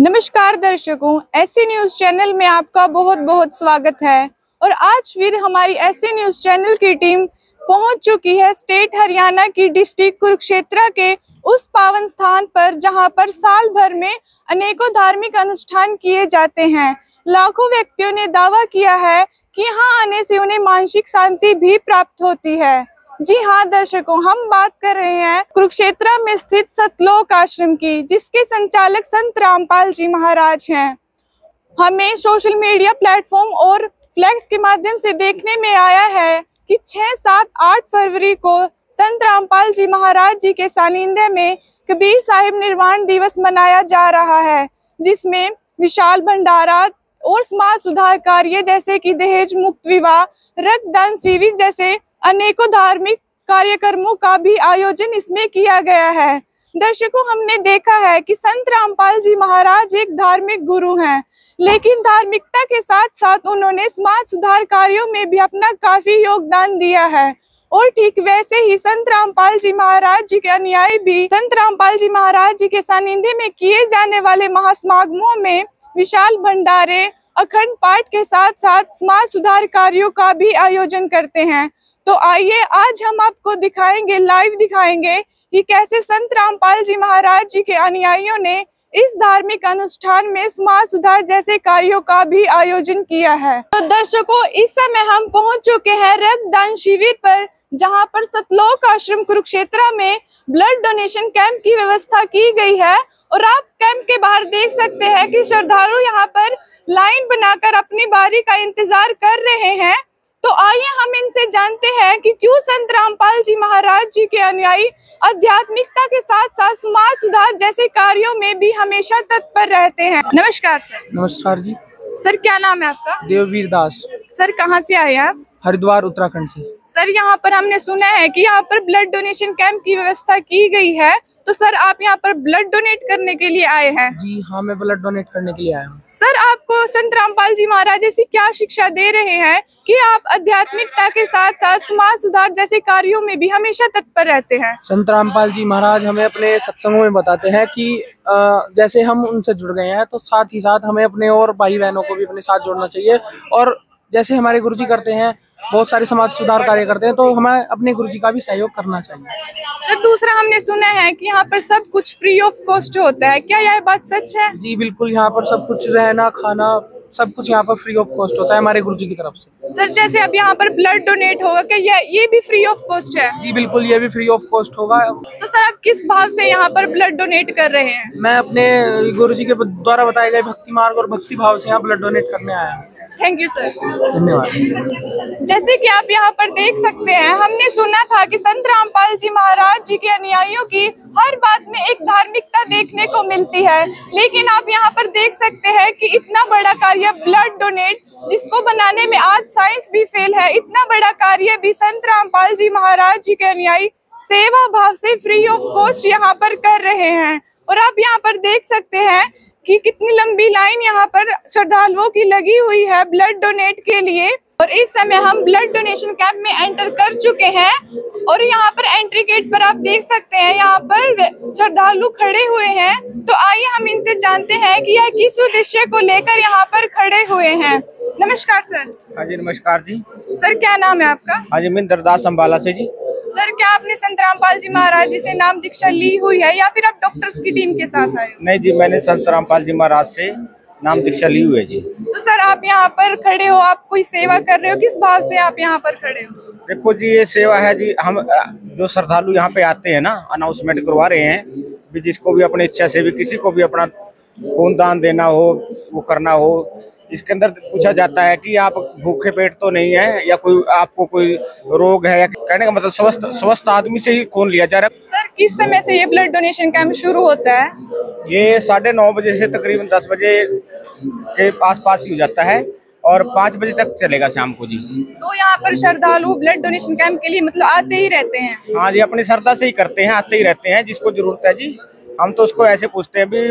नमस्कार दर्शकों, SC news channel में आपका बहुत बहुत स्वागत है। और आज फिर हमारी एससी न्यूज चैनल की टीम पहुंच चुकी है स्टेट हरियाणा की डिस्ट्रिक्ट कुरुक्षेत्र के उस पावन स्थान पर जहां पर साल भर में अनेकों धार्मिक अनुष्ठान किए जाते हैं। लाखों व्यक्तियों ने दावा किया है कि यहाँ आने से उन्हें मानसिक शांति भी प्राप्त होती है। जी हाँ दर्शकों, हम बात कर रहे हैं कुरुक्षेत्र में स्थित सतलोक आश्रम की, जिसके संचालक संत रामपाल जी महाराज हैं। हमें सोशल मीडिया प्लेटफॉर्म और फ्लैक्स के माध्यम से देखने में आया है कि 6, 7, 8 फरवरी को संत रामपाल जी महाराज जी के सानिध्य में कबीर साहिब निर्वाण दिवस मनाया जा रहा है, जिसमें विशाल भंडारा और समाज सुधार कार्य जैसे कि दहेज मुक्त विवाह, रक्तदान शिविर जैसे अनेकों धार्मिक कार्यक्रमों का भी आयोजन इसमें किया गया है। दर्शकों, हमने देखा है कि संत रामपाल जी महाराज एक धार्मिक गुरु हैं, लेकिन धार्मिकता के साथ साथ उन्होंने समाज सुधार कार्यों में भी अपना काफी योगदान दिया है। और ठीक वैसे ही संत रामपाल जी महाराज जी के अनुयायी भी संत रामपाल जी महाराज जी के सानिध्य में किए जाने वाले महासमागमों में विशाल भंडारे, अखंड पाठ के साथ साथ समाज सुधार कार्यों का भी आयोजन करते हैं। तो आइए आज हम आपको दिखाएंगे, लाइव दिखाएंगे कि कैसे संत रामपाल जी महाराज जी के अनुयायियों ने इस धार्मिक अनुष्ठान में समाज सुधार जैसे कार्यों का भी आयोजन किया है। तो दर्शकों, इस समय हम पहुंच चुके हैं रक्तदान शिविर पर, जहां पर सतलोक आश्रम कुरुक्षेत्र में ब्लड डोनेशन कैंप की व्यवस्था की गई है। और आप कैंप के बाहर देख सकते हैं कि श्रद्धालु यहाँ पर लाइन बनाकर अपनी बारी का इंतजार कर रहे हैं। तो आइए हम इनसे जानते हैं कि क्यों संत रामपाल जी महाराज जी के अनुयायी आध्यात्मिकता के साथ साथ समाज सुधार जैसे कार्यों में भी हमेशा तत्पर रहते हैं। नमस्कार सर। नमस्कार जी। सर, क्या नाम है आपका? देववीर दास। सर, कहाँ से आए हैं आप? हरिद्वार उत्तराखंड से। सर, यहाँ पर हमने सुना है कि यहाँ पर ब्लड डोनेशन कैंप की व्यवस्था की गई है, तो सर आप यहाँ पर ब्लड डोनेट करने के लिए आए हैं? जी हाँ, मैं ब्लड डोनेट करने के लिए आया हूँ। सर, आपको संत रामपाल जी महाराज ऐसी क्या शिक्षा दे रहे हैं कि आप आध्यात्मिकता के साथ साथ समाज सुधार जैसे कार्यों में भी हमेशा तत्पर रहते हैं? संत रामपाल जी महाराज हमें अपने सत्संगों में बताते हैं कि जैसे हम उनसे जुड़ गए हैं तो साथ ही साथ हमें अपने और भाई बहनों को भी अपने साथ जोड़ना चाहिए। और जैसे हमारे गुरुजी करते हैं, बहुत सारे समाज सुधार कार्य करते हैं, तो हमें अपने गुरुजी का भी सहयोग करना चाहिए। सर, दूसरा हमने सुना है कि यहाँ पर सब कुछ फ्री ऑफ कॉस्ट होता है, क्या यह बात सच है? जी बिल्कुल, यहाँ पर सब कुछ रहना खाना सब कुछ यहाँ पर फ्री ऑफ कॉस्ट होता है हमारे गुरुजी की तरफ से। सर, जैसे अब यहाँ पर ब्लड डोनेट होगा, क्या ये भी फ्री ऑफ कॉस्ट है? जी बिल्कुल, ये भी फ्री ऑफ कॉस्ट होगा। तो सर, आप किस भाव से यहाँ पर ब्लड डोनेट कर रहे हैं? मैं अपने गुरुजी के द्वारा बताए गए भक्ति मार्ग और भक्ति भाव से यहाँ ब्लड डोनेट करने आया हूँ। Thank you sir. धन्यवाद। जैसे कि आप यहाँ पर देख सकते हैं, हमने सुना था कि संत रामपाल जी महाराज जी के अनुयायियों की हर बात में एक धार्मिकता देखने को मिलती है, लेकिन आप यहाँ पर देख सकते हैं कि इतना बड़ा कार्य ब्लड डोनेट, जिसको बनाने में आज साइंस भी फेल है, इतना बड़ा कार्य भी संत रामपाल जी महाराज जी के अनुयायी सेवा भाव से फ्री ऑफ कॉस्ट यहाँ पर कर रहे हैं। और आप यहाँ पर देख सकते हैं कि कितनी लंबी लाइन यहाँ पर श्रद्धालुओं की लगी हुई है ब्लड डोनेट के लिए। और इस समय हम ब्लड डोनेशन कैंप में एंटर कर चुके हैं और यहाँ पर एंट्री गेट पर आप देख सकते हैं यहाँ पर श्रद्धालु खड़े हुए हैं। तो आइए हम इनसे जानते हैं कि यह किस उद्देश्य को लेकर यहाँ पर खड़े हुए हैं। नमस्कार सर। हाँ जी, नमस्कार जी। सर, क्या नाम है आपका? हाँ जी, मैं दरदास अम्बाला से जी। सर, क्या आपने संत रामपाल जी महाराज जी से नाम दीक्षा ली हुई है या फिर आप डॉक्टर्स की टीम के साथ आए? नहीं जी, मैंने संत रामपाल जी महाराज से नाम दीक्षा ली हुई है जी। तो सर, आप यहाँ पर खड़े हो, आप कोई सेवा कर रहे हो, किस भाव से आप यहाँ पर खड़े हो? देखो जी, ये सेवा है जी। हम जो श्रद्धालु यहाँ पे आते हैं ना, अनाउंसमेंट करवा रहे हैं भी, जिसको भी अपनी इच्छा से भी किसी को भी अपना खून दान देना हो, वो करना हो। इसके अंदर पूछा जाता है कि आप भूखे पेट तो नहीं है या कोई आपको कोई रोग है, या कहने का मतलब स्वस्थ आदमी से ही खून लिया जा रहा है। सर, किस समय से ये ब्लड डोनेशन कैंप शुरू होता है? ये 9:30 बजे से तकरीबन 10 बजे के आसपास ही हो जाता है और 5 बजे तक चलेगा शाम को जी। तो यहाँ पर श्रद्धालु ब्लड डोनेशन कैंप के लिए मतलब आते ही रहते हैं? हाँ जी, अपनी श्रद्धा से ही करते हैं, आते ही रहते हैं, जिसको जरूरत है जी हम तो उसको ऐसे पूछते हैं भी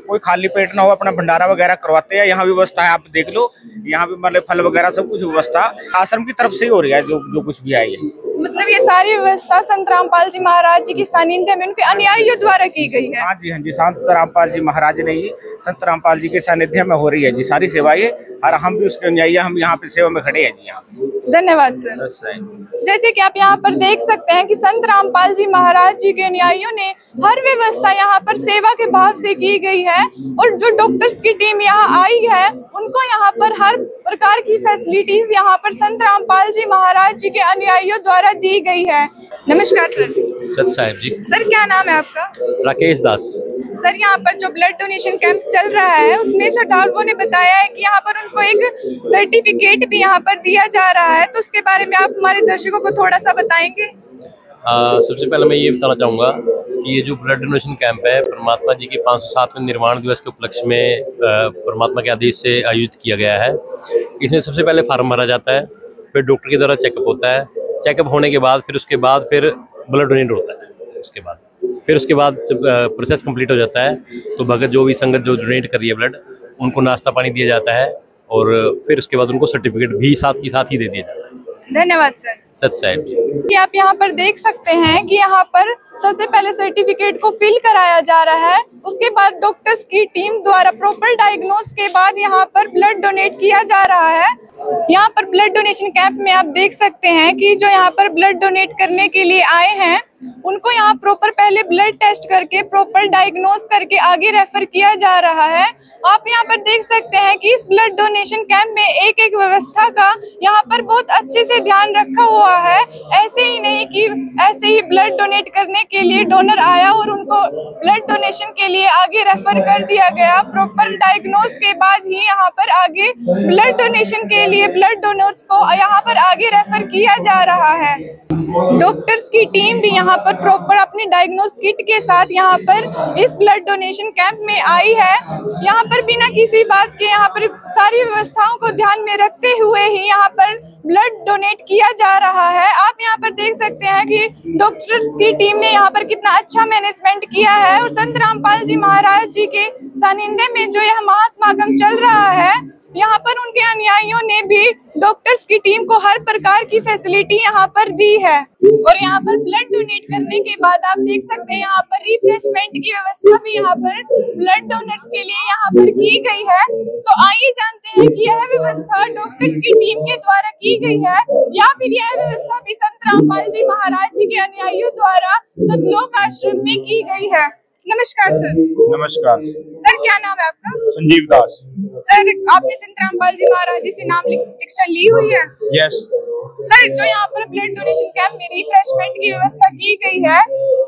कोई खाली पेट ना हो, अपना भंडारा वगैरह करवाते हैं। यहाँ भी व्यवस्था है, आप देख लो, यहाँ भी मतलब फल वगैरह सब कुछ व्यवस्था आश्रम की तरफ से ही हो रही है। जो कुछ भी आई है, मतलब ये सारी व्यवस्था संत रामपाल जी महाराज जी की सानिध्य में उनके अनुयायियों द्वारा की गई है। हाँ जी, संत रामपाल जी महाराज ने ही संत रामपाल जी के सानिध्य में हो रही है जी सारी सेवाएं, और हम भी उसके अनुयायी, हम यहाँ पे सेवा में खड़े हैं जी। यहाँ धन्यवाद सर। जैसे कि आप यहाँ पर देख सकते हैं कि संत रामपाल जी महाराज जी के अनुयायियों ने हर व्यवस्था यहाँ पर सेवा के भाव से की गई है, और जो डॉक्टर्स की टीम यहाँ आई है उनको यहाँ पर हर प्रकार की फैसिलिटीज यहाँ पर संत रामपाल जी महाराज जी के अनुयायियों द्वारा दी गई है। नमस्कार सर। सत साहिब जी। सर क्या नाम है आपका? राकेश दास। सर यहाँ पर जो ब्लड डोनेशन कैंप चल रहा है उसमें श्रद्धालुओं ने बताया है कि यहाँ पर उनको एक सर्टिफिकेट भी यहाँ पर दिया जा रहा है, तो उसके बारे में आप हमारे दर्शकों को थोड़ा सा बताएंगे? सबसे पहले मैं ये बताना चाहूँगा कि ये जो ब्लड डोनेशन कैंप है परमात्मा जी के 507वें निर्वाण दिवस के उपलक्ष्य में परमात्मा के आदेश से आयोजित किया गया है। इसमें सबसे पहले फार्म भरा जाता है, फिर डॉक्टर के द्वारा चेकअप होता है, चेकअप होने के बाद फिर ब्लड डोनेट होता है। उसके बाद जब प्रोसेस कंप्लीट हो जाता है तो भगत जो भी संगत जो डोनेट कर रही है ब्लड, उनको नाश्ता पानी दिया जाता है, और फिर उसके बाद उनको सर्टिफिकेट भी साथ ही दे दिया जाता है। धन्यवाद सर। सत साहिब जी। आप यहाँ पर देख सकते हैं कि यहाँ पर सबसे पहले सर्टिफिकेट को फिल कराया जा रहा है, उसके बाद डॉक्टर्स की टीम द्वारा प्रॉपर डायग्नोस के बाद यहाँ पर ब्लड डोनेट किया जा रहा है। यहाँ पर ब्लड डोनेशन कैंप में आप देख सकते हैं कि जो यहाँ पर ब्लड डोनेट करने के लिए आए हैं उनको यहाँ प्रॉपर पहले ब्लड टेस्ट करके प्रॉपर डायग्नोस करके आगे रेफर किया जा रहा है। आप यहाँ पर देख सकते हैं कि इस ब्लड डोनेशन कैंप में एक एक व्यवस्था का यहाँ पर बहुत अच्छे से ध्यान रखा हुआ है। ऐसे ही नहीं कि ऐसे ही ब्लड डोनेट करने के लिए डोनर आया और उनको ब्लड डोनेशन के लिए आगे रेफर कर दिया गया। प्रॉपर डायग्नोस के बाद ही यहाँ पर आगे ब्लड डोनेशन के लिए ब्लड डोनर्स को यहाँ पर आगे रेफर किया जा रहा है। डॉक्टर्स की टीम भी यहाँ पर प्रॉपर अपनी डायग्नोस किट के साथ यहाँ पर इस ब्लड डोनेशन कैंप में आई है। यहाँ पर बिना किसी बात के यहाँ पर सारी व्यवस्थाओं को ध्यान में रखते हुए ही यहाँ पर ब्लड डोनेट किया जा रहा है। आप यहाँ पर देख सकते हैं कि डॉक्टर की टीम ने यहाँ पर कितना अच्छा मैनेजमेंट किया है, और संत रामपाल जी महाराज जी के सानिध्य में जो यह महासमागम चल रहा है यहाँ पर उनके अनुयायियों ने भी डॉक्टर्स की टीम को हर प्रकार की फैसिलिटी यहाँ पर दी है। और यहाँ पर ब्लड डोनेट करने के बाद आप देख सकते हैं यहाँ पर रिफ्रेशमेंट की व्यवस्था भी यहाँ पर ब्लड डोनर्स के लिए यहाँ पर की गई है। तो आइए जानते हैं कि यह व्यवस्था डॉक्टर्स की टीम के द्वारा की गई है या फिर यह व्यवस्था भी संत रामपाल जी महाराज जी के अनुयायियों द्वारा सतलोक आश्रम में की गई है। नमस्कार सर। नमस्कार सर। क्या नाम है आपका? संजीव दास। सर आपने संत रामपाल जी महाराज जी से नाम दीक्षा ली हुई है? Yes sir. जो यहाँ पर ब्लड डोनेशन कैंप में रिफ्रेशमेंट की व्यवस्था की गई है,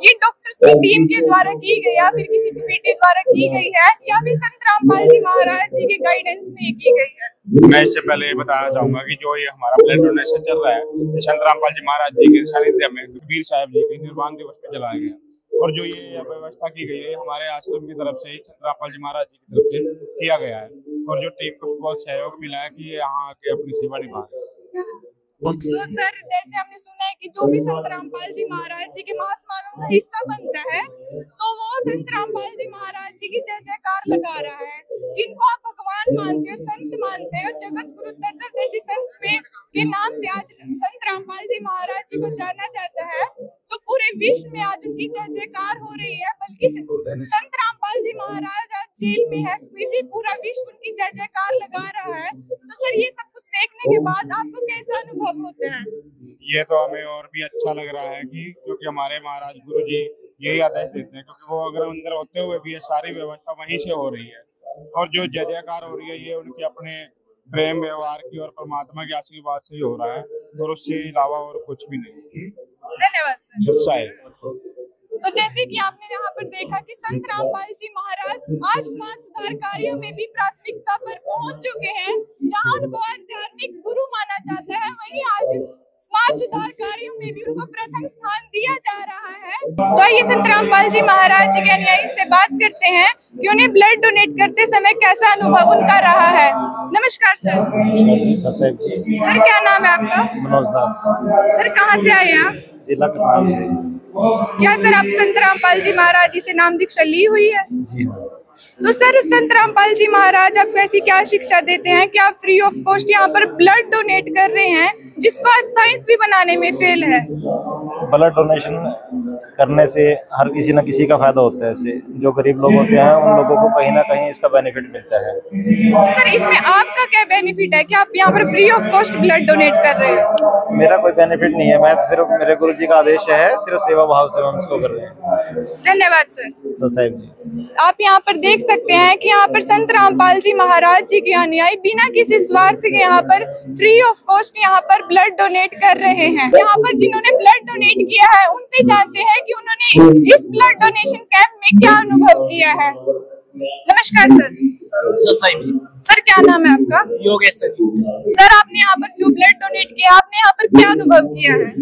ये डॉक्टर्स की टीम के द्वारा की गई या फिर किसी कमेटी द्वारा की गई है या फिर संत रामपाल जी महाराज जी के गाइडेंस में की गई है? मैं इससे पहले ये बताना चाहूंगा कि जो ये हमारा ब्लड डोनेशन चल रहा है संत रामपाल जी महाराज जी के सानिध्य में कबीर साहब जी के निर्वाण दिवस पे चलाया गया, और जो ये व्यवस्था की गई है हमारे आश्रम की तरफ से संत रामपाल जी महाराज जी की तरफ से किया गया है, और जो टीम को बहुत सहयोग मिला है कि ये यहाँ आके अपनी सेवा निभा रहे हैं। तो सर जैसे हमने सुना है कि जो भी संत रामपाल जी महाराज जी के महासमागम का हिस्सा बनता है तो वो संत रामपाल जी महाराज जी की जय जयकार लगा रहा है, जिनको आप भगवान मानते हो, संत मानते हो, जगत गुरु दत्तदर्शी संत में के नाम से आज संत रामपाल जी महाराज जी को जाना जाता है। तो पूरे विश्व में आज उनकी जय जयकार हो रही है, बल्कि संत रामपाल जी महाराज आज जेल में है, फिर भी पूरा विश्व उनकी जय जयकार लगा रहा है। तो सर ये सब कुछ देखने के बाद आपको कैसा अनुभव होता है? ये तो हमें और भी अच्छा लग रहा है कि क्योंकि हमारे महाराज गुरु जी यही आदेश देते हैं, क्योंकि वो अगर अंदर होते हुए भी ये सारी व्यवस्था वहीं से हो रही है, और जो जय जयकार हो रही है ये उनके अपने प्रेम व्यवहार की और परमात्मा के आशीर्वाद से ही हो रहा है, और उससे अलावा और कुछ भी नहीं। धन्यवाद सर। तो जैसे कि आपने यहाँ पर देखा कि संत रामपाल जी महाराज आज समाज सुधार कार्यों में भी प्राथमिकता पर पहुंच चुके हैं। जहाँ उनको आध्यात्मिक गुरु माना जाता है, वहीं आज समाज सुधार कार्यों में भी उनको प्रथम स्थान दिया जा रहा है। तो आइए संत रामपाल जी महाराज जी के अनुयायी से बात करते हैं कि उन्हें ब्लड डोनेट करते समय कैसा अनुभव उनका रहा है। नमस्कार सर। साहब जी। सर क्या नाम है आपका? मनोज दास। सर कहाँ से आए आप? जिला करनाल से। क्या सर आप संत रामपाल जी महाराज जी से नाम दीक्षा ली हुई है? जी हाँ। तो सर संत रामपाल जी महाराज आपको ऐसी क्या शिक्षा देते हैं कि आप फ्री ऑफ कॉस्ट यहाँ पर ब्लड डोनेट कर रहे हैं, जिसको आज साइंस भी बनाने में फेल है? ब्लड डोनेशन करने से हर किसी न किसी का फायदा होता है। इससे जो गरीब लोग होते हैं उन लोगों को कहीं ना कहीं इसका बेनिफिट मिलता है। सर इसमें आपका क्या बेनिफिट है कि आप यहाँ पर free of cost blood donate कर रहे हो? मेरा कोई बेनिफिट नहीं है, मैं सिर्फ मेरे गुरु जी का आदेश है, सिर्फ सेवा भाव से हम इसको कर रहे हैं। धन्यवाद सर। साहिब जी, आप यहाँ पर देख सकते हैं कि यहाँ पर संत रामपाल जी महाराज जी के अनुयायी बिना किसी स्वार्थ के यहाँ पर फ्री ऑफ कॉस्ट यहाँ पर ब्लड डोनेट कर रहे हैं। यहाँ पर जिन्होंने ब्लड डोनेट किया है उनसे जानते हैं कि उन्होंने इस ब्लड डोनेशन कैंप में क्या अनुभव किया है। नमस्कार सर। सर क्या नाम है आपका? योगेश सर। सर आपने यहाँ पर जो ब्लड डोनेट किया, आपने यहाँ पर क्या अनुभव किया है?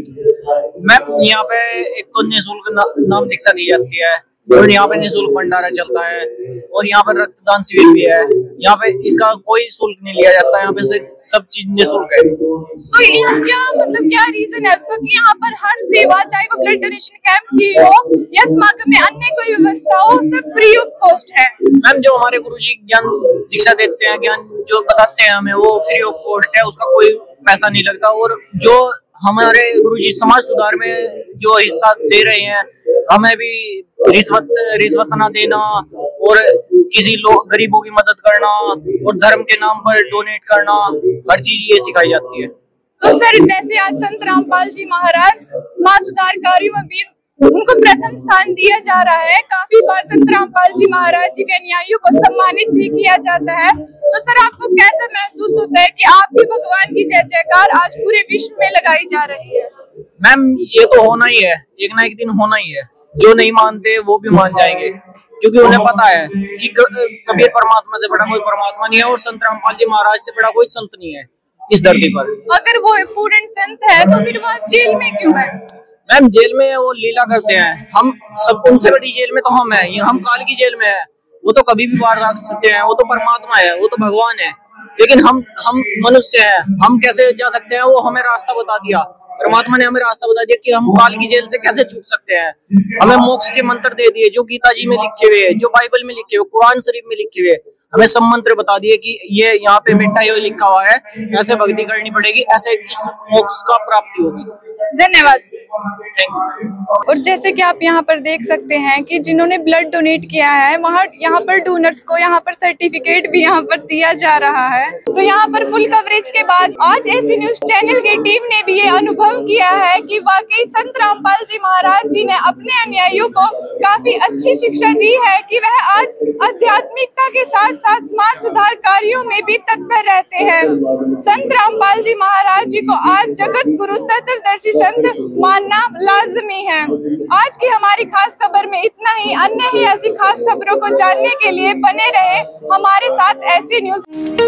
मैम यहाँ पे एक तो निःशुल्क नाम दीक्षा दी जाती है और यहाँ पे निःशुल्क भंडारा चलता है और यहाँ पर रक्तदान शिविर भी है। यहाँ पे इसका कोई शुल्क नहीं लिया जाता, यहाँ पे सब चीज निःशुल्क है। तो यहाँ क्या रीजन है उसका कि यहाँ पर हर सेवा, चाहे वो ब्लड डोनेशन कैंप की हो या समागम में अन्य कोई व्यवस्था हो, सब फ्री ऑफ कॉस्ट है? मैम जो हमारे गुरुजी ज्ञान दीक्षा देते हैं, ज्ञान जो बताते हैं हमें, वो फ्री ऑफ कॉस्ट है, उसका कोई पैसा नहीं लगता। और जो हमारे गुरुजी समाज सुधार में जो हिस्सा दे रहे हैं, हमें भी रिश्वत ना देना और किसी लोग गरीबों की मदद करना और धर्म के नाम पर डोनेट करना, हर चीज ये सिखाई जाती है। तो सर जैसे आज संत रामपाल जी महाराज समाज सुधार कार्यों में भी उनको प्रथम स्थान दिया जा रहा है, काफी बार संत रामपाल जी महाराज जी के अनुयायियों को सम्मानित भी किया जाता है, तो सर आपको कैसा महसूस होता है कि आप भी भगवान की जय जयकार आज पूरे विश्व में लगाई जा रही है? मैम ये तो होना ही है, एक ना एक दिन होना ही है। जो नहीं मानते वो भी मान जाएंगे, क्योंकि उन्हें पता है कि कबीर परमात्मा से बड़ा कोई परमात्मा नहीं है और संत रामपाल जी महाराज से बड़ा कोई संत नहीं है इस धरती पर। अगर वो पूर्ण संत है तो फिर वो जेल में क्यों है? मैम जेल में वो लीला करते हैं, हम सब उनसे बड़ी जेल में तो हम है, हम काल की जेल में है। वो तो कभी भी बाहर जा सकते हैं, वो तो परमात्मा है, वो तो भगवान है, लेकिन हम मनुष्य हैं, हम कैसे जा सकते हैं? वो हमें रास्ता बता दिया, परमात्मा ने हमें रास्ता बता दिया कि हम काल की जेल से कैसे छूट सकते हैं। हमें मोक्ष के मंत्र दे दिए जो गीता जी में लिखे हुए हैं, जो बाइबल में लिखे हुए, कुरान शरीफ में लिखे हुए, हमें सब मंत्र बता दिए कि ये यहाँ पे बेटा ये लिखा हुआ है, ऐसे भक्ति करनी पड़ेगी, ऐसे इस मोक्ष का प्राप्ति होगी। धन्यवाद सर। Thank you. और जैसे कि आप यहाँ पर देख सकते हैं कि जिन्होंने ब्लड डोनेट किया है वहाँ यहाँ पर डोनर्स को यहाँ पर सर्टिफिकेट भी यहाँ पर दिया जा रहा है। तो यहाँ पर फुल कवरेज के बाद आज ऐसी न्यूज चैनल की टीम ने भी ये अनुभव किया है कि वाकई संत रामपाल जी महाराज जी ने अपने अनुयायियों को काफी अच्छी शिक्षा दी है कि वह आज आध्यात्मिकता के साथ साथ समाज सुधार कार्यों में भी तत्पर रहते हैं। संत रामपाल जी महाराज जी को आज जगत गुरु तत्वदर्शी संत मानना लाजमी है। आज की हमारी खास खबर में इतना ही। अन्य ही ऐसी खास खबरों को जानने के लिए बने रहे हमारे साथ ऐसी न्यूज।